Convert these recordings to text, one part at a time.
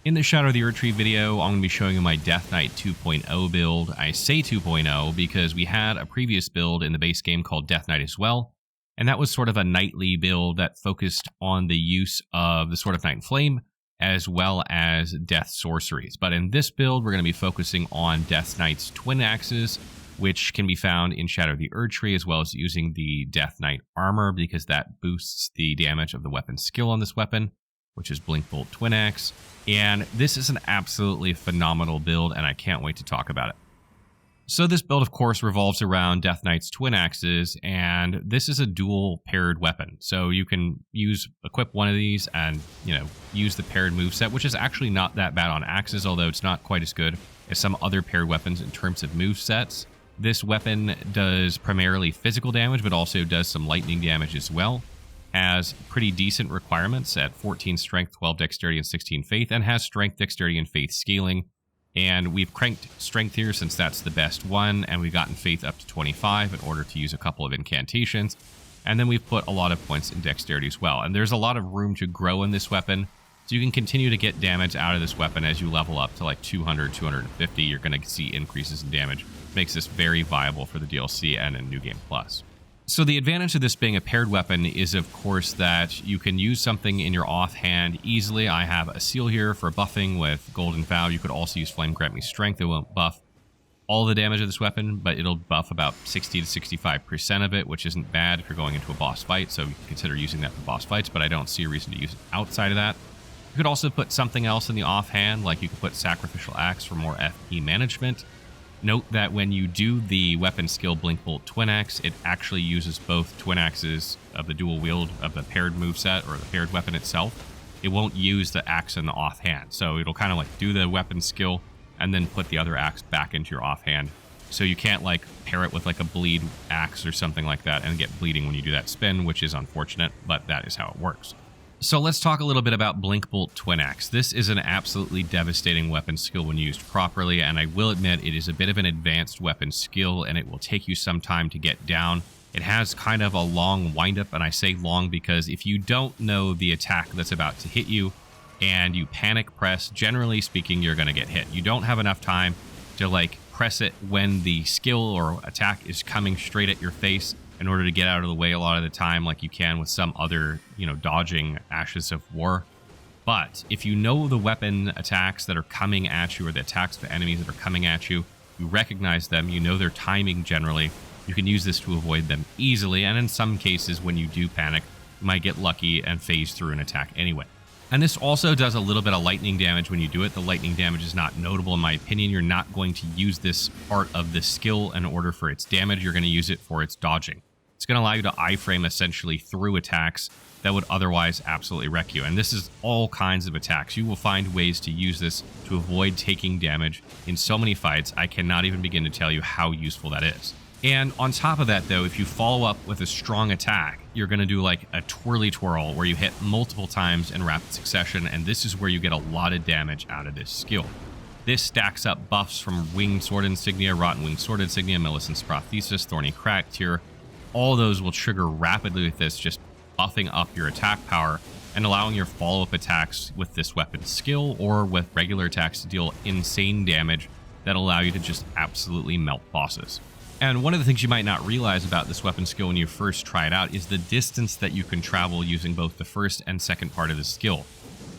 In the Shadow of the Erdtree video, I'm going to be showing you my Death Knight 2.0 build. I say 2.0 because we had a previous build in the base game called Death Knight as well, and that was sort of a knightly build that focused on the use of the Sword of Night and Flame, as well as Death Sorceries. But in this build, we're going to be focusing on Death Knight's Twinaxes, which can be found in Shadow of the Erdtree, as well as using the Death Knight armor, because that boosts the damage of the weapon skill on this weapon, which is Blinkbolt Twinaxe. And this is an absolutely phenomenal build, and I can't wait to talk about it. So this build, of course, revolves around Death Knight's Twinaxes, and this is a dual paired weapon. So you can equip one of these and, use the paired moveset, which is actually not that bad on axes, although it's not quite as good as some other paired weapons in terms of movesets. This weapon does primarily physical damage, but also does some lightning damage as well. Has pretty decent requirements at 14 strength, 12 dexterity, and 16 faith, and has strength, dexterity, and faith scaling. And we've cranked strength here since that's the best one, and we've gotten faith up to 25 in order to use a couple of incantations. And then we've put a lot of points in dexterity as well. And there's a lot of room to grow in this weapon, so you can continue to get damage out of this weapon as you level up to like 200, 250. You're going to see increases in damage. Makes this very viable for the DLC and in New Game Plus. So the advantage of this being a paired weapon is, of course, that you can use something in your offhand easily. I have a seal here for buffing with Golden Vow. You could also use Flame Grant Me Strength. It won't buff all the damage of this weapon, but it'll buff about 60 to 65% of it, which isn't bad if you're going into a boss fight, so you can consider using that for boss fights, but I don't see a reason to use it outside of that. You could also put something else in the offhand, like you could put Sacrificial Axe for more FP management. Note that when you do the weapon skill Blinkbolt Twinaxe, it actually uses both Twinaxes of the dual wield of the paired moveset or the paired weapon itself. It won't use the axe in the offhand, so it'll kind of like do the weapon skill and then put the other axe back into your offhand. So you can't like pair it with like a bleed axe or something like that and get bleeding when you do that spin, which is unfortunate, but that is how it works. So let's talk a little bit about Blinkbolt Twinaxe. This is an absolutely devastating weapon skill when used properly, and I will admit it is a bit of an advanced weapon skill, and it will take you some time to get down. It has kind of a long windup, and I say long because if you don't know the attack that's about to hit you, and you panic press, generally speaking, you're going to get hit. You don't have enough time to like press it when the skill or attack is coming straight at your face, in order to get out of the way a lot of the time, like you can with some other, dodging Ashes of War. But if you know the weapon attacks that are coming at you, or the attacks of the enemies that are coming at you, you recognize them, you know their timing generally, you can use this to avoid them easily, and in some cases, when you do panic, you might get lucky and phase through an attack anyway. And this also does a little bit of lightning damage when you do it. The lightning damage is not notable in my opinion. You're not going to use this part of the skill in order for its damage. You're going to use it for its dodging. It's going to allow you to iframe essentially through attacks that would otherwise absolutely wreck you. And this is all kinds of attacks. You will find ways to use this to avoid taking damage in so many fights. I cannot even begin to tell you how useful that is. And on top of that, though, if you follow up with a strong attack, you're going to do like a twirly twirl where you hit multiple times in rapid succession, and this is where you get a lot of damage out of this skill. This stacks up buffs from Winged Sword Insignia, Rotten Winged Sword Insignia, Millicent's Prothesis, Thorny Crack Tier. All those will trigger rapidly with this, just buffing up your attack power and allowing your follow-up attacks with this weapon skill or with regular attacks to deal insane damage that allow you to just absolutely melt bosses. And one of the things you might not realize about this weapon skill when you first try it out is the distance that you can travel using both the first and second part of the skill.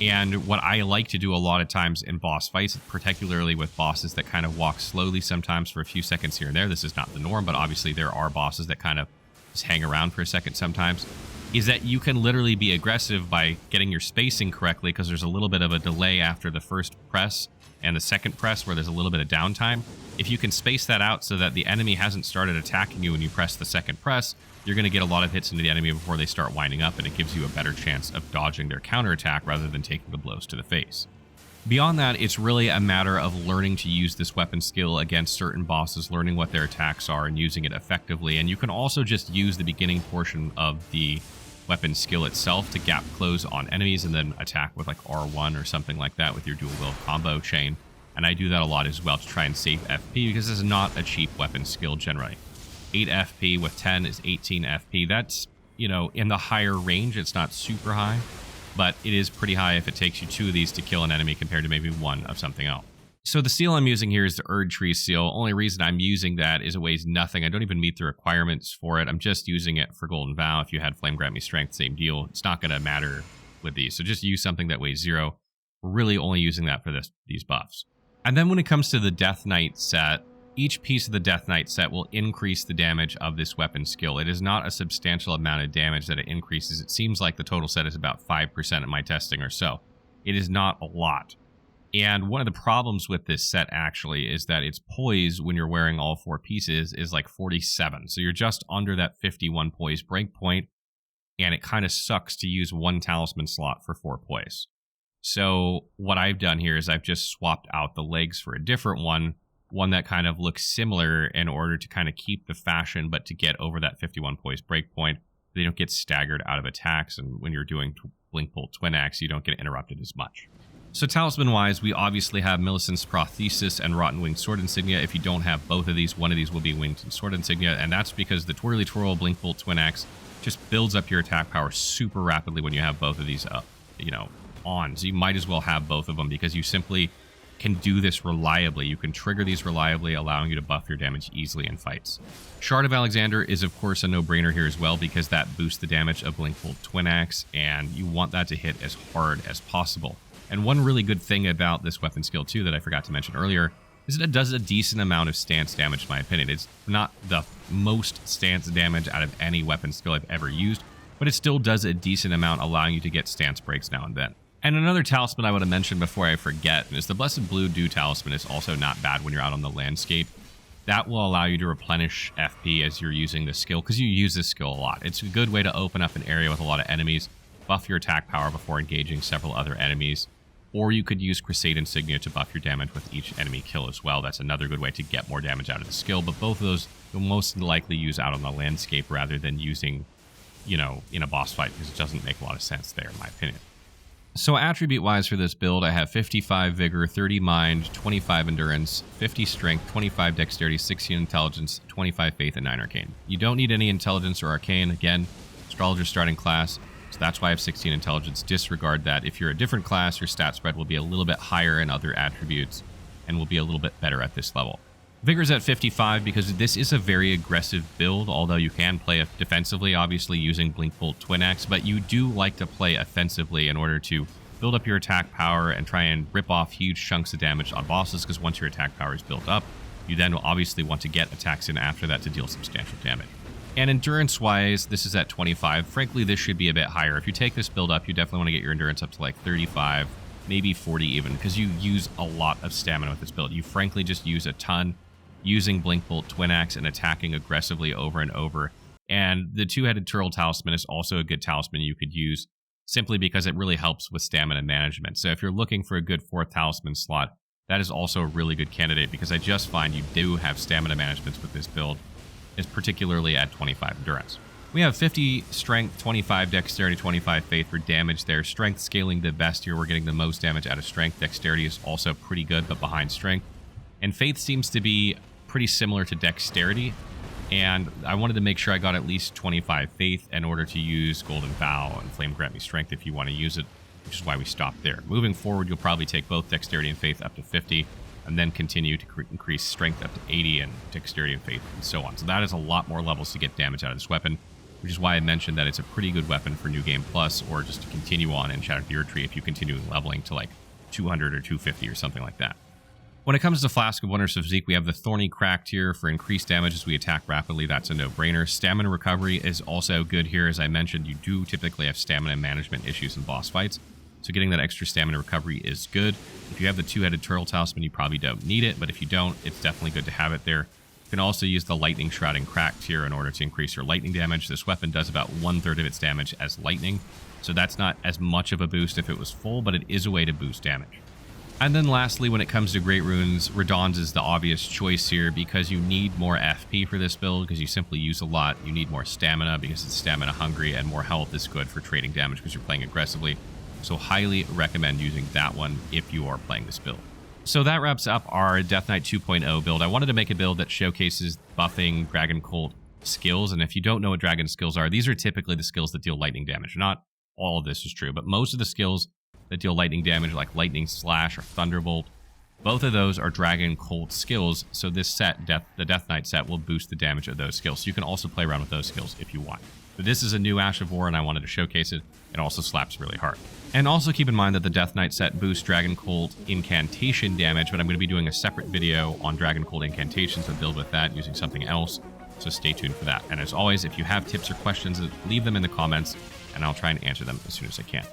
And what I like to do a lot of times in boss fights, particularly with bosses that kind of walk slowly sometimes for a few seconds here and there, this is not the norm, but obviously there are bosses that kind of just hang around for a second sometimes, is that you can literally be aggressive by getting your spacing correctly, because there's a little bit of a delay after the first press and the second press where there's a little bit of downtime. If you can space that out so that the enemy hasn't started attacking you when you press the second press, you're going to get a lot of hits into the enemy before they start winding up, and it gives you a better chance of dodging their counterattack rather than taking the blows to the face. Beyond that, it's really a matter of learning to use this weapon skill against certain bosses, learning what their attacks are and using it effectively. And you can also just use the beginning portion of the weapon skill itself to gap close on enemies and then attack with like R1 or something like that with your dual wield combo chain. And I do that a lot as well to try and save FP, because this is not a cheap weapon skill generally. 8 FP with 10 is 18 FP. That's, in the higher range. It's not super high. but it is pretty high if it takes you 2 of these to kill an enemy compared to maybe 1 of something else. So the seal I'm using here is the Erdtree seal. Only reason I'm using that is it weighs nothing. I don't even meet the requirements for it. I'm just using it for Golden Vow. If you had Flame Grant Me Strength, same deal. It's not going to matter with these. So just use something that weighs 0. We're really only using that for these buffs. And then when it comes to the Death Knight set, each piece of the Death Knight set will increase the damage of this weapon skill. It is not a substantial amount of damage that it increases. It seems like the total set is about 5% in my testing or so. It is not a lot. And one of the problems with this set actually is that its poise when you're wearing all 4 pieces is like 47. So you're just under that 51 poise breakpoint, and it kind of sucks to use 1 talisman slot for 4 poise. So what I've done here is I've just swapped out the legs for a different one that kind of looks similar in order to kind of keep the fashion, but to get over that 51 poise breakpoint. They don't get staggered out of attacks, and when you're doing Blinkbolt Twinaxe, you don't get interrupted as much. So talisman-wise, we obviously have Millicent's Prothesis and Rotten Winged Sword Insignia. If you don't have both of these, one of these will be Winged Sword Insignia, and that's because the Twirly Twirl Blinkbolt Twinaxe just builds up your attack power super rapidly when you have both of these up, on. So you might as well have both of them because you simply can do this reliably. You can trigger these reliably, allowing you to buff your damage easily in fights. Shard of Alexander is, of course, a no-brainer here as well because that boosts the damage of Blinkbolt Twinaxe, and you want that to hit as hard as possible. And one really good thing about this weapon skill, too, that I forgot to mention earlier, is that it does a decent amount of stance damage, in my opinion. It's not the most stance damage out of any weapon skill I've ever used, but it still does a decent amount, allowing you to get stance breaks now and then. And another talisman I want to mention before I forget is the Blessed Blue Dew talisman is also not bad when you're out on the landscape. That will allow you to replenish FP as you're using the skill, because you use this skill a lot. It's a good way to open up an area with a lot of enemies, buff your attack power before engaging several other enemies. Or you could use Crusade Insignia to buff your damage with each enemy kill as well. That's another good way to get more damage out of the skill, but both of those you'll most likely use out on the landscape rather than using, in a boss fight, because it doesn't make a lot of sense there, in my opinion. So attribute-wise for this build, I have 55 Vigor, 30 Mind, 25 Endurance, 50 Strength, 25 Dexterity, 16 Intelligence, 25 Faith, and 9 Arcane. You don't need any Intelligence or Arcane. Again, Astrologer starting class. So that's why I have 16 Intelligence. Disregard that. If you're a different class, your stat spread will be a little bit higher in other attributes and will be a little bit better at this level. Vigor's at 55 because this is a very aggressive build, although you can play defensively, obviously using Blinkbolt Twinaxe, but you do like to play offensively in order to build up your attack power and try and rip off huge chunks of damage on bosses, because once your attack power is built up, you then will obviously want to get attacks in after that to deal substantial damage. And endurance-wise, this is at 25. Frankly, this should be a bit higher. If you take this build up, you definitely want to get your endurance up to like 35, maybe 40 even, because you use a lot of stamina with this build. You frankly just use a ton using Blinkbolt Twinaxe and attacking aggressively over and over. And the Two-Headed Turtle Talisman is also a good talisman you could use simply because it really helps with stamina management. So if you're looking for a good 4th talisman slot, that is also a really good candidate because I just find you do have stamina management with this build, is particularly at 25 endurance. We have 50 strength, 25 dexterity, 25 faith for damage there. Strength scaling the best here. We're getting the most damage out of strength. Dexterity is also pretty good, but behind strength. And faith seems to be pretty similar to dexterity. And I wanted to make sure I got at least 25 faith in order to use Golden Vow and Flame Grant Me Strength if you want to use it, which is why we stopped there. Moving forward, you'll probably take both dexterity and faith up to 50, and then continue to increase strength up to 80 and dexterity and faith and so on. So that is a lot more levels to get damage out of this weapon, which is why I mentioned that it's a pretty good weapon for New Game Plus, or just to continue on in Shattered Erdtree if you continue leveling to like 200 or 250 or something like that. When it comes to Flask of Wondrous Physique, we have the Thorny Cracked here for increased damage as we attack rapidly. That's a no-brainer. Stamina recovery is also good here. As I mentioned, you do typically have stamina management issues in boss fights, so getting that extra stamina recovery is good. If you have the Two-Headed Turtle Talisman, you probably don't need it, but if you don't, it's definitely good to have it there. You can also use the Lightning Shrouding Cracked here in order to increase your lightning damage. This weapon does about 1/3 of its damage as lightning, so that's not as much of a boost if it was full, but it is a way to boost damage. And then lastly, when it comes to Great Runes, Radahn's is the obvious choice here because you need more FP for this build because you simply use a lot. You need more stamina because it's stamina hungry, and more health is good for trading damage because you're playing aggressively. So highly recommend using that one if you are playing this build. So that wraps up our Death Knight 2.0 build. I wanted to make a build that showcases buffing Dragon Cult skills, and if you don't know what dragon skills are, these are typically the skills that deal lightning damage. Not all of this is true, but most of the skills that deal lightning damage, like Lightning Slash or Thunderbolt, both of those are Dragon Colt skills, so this set, the Death Knight set, will boost the damage of those skills. So you can also play around with those skills if you want. But this is a new Ash of War, and I wanted to showcase it. It also slaps really hard. And also keep in mind that the Death Knight set boosts Dragon Colt incantation damage, but I'm going to be doing a separate video on Dragon Colt incantations and build with that using something else, so stay tuned for that. And as always, if you have tips or questions, leave them in the comments, and I'll try and answer them as soon as I can.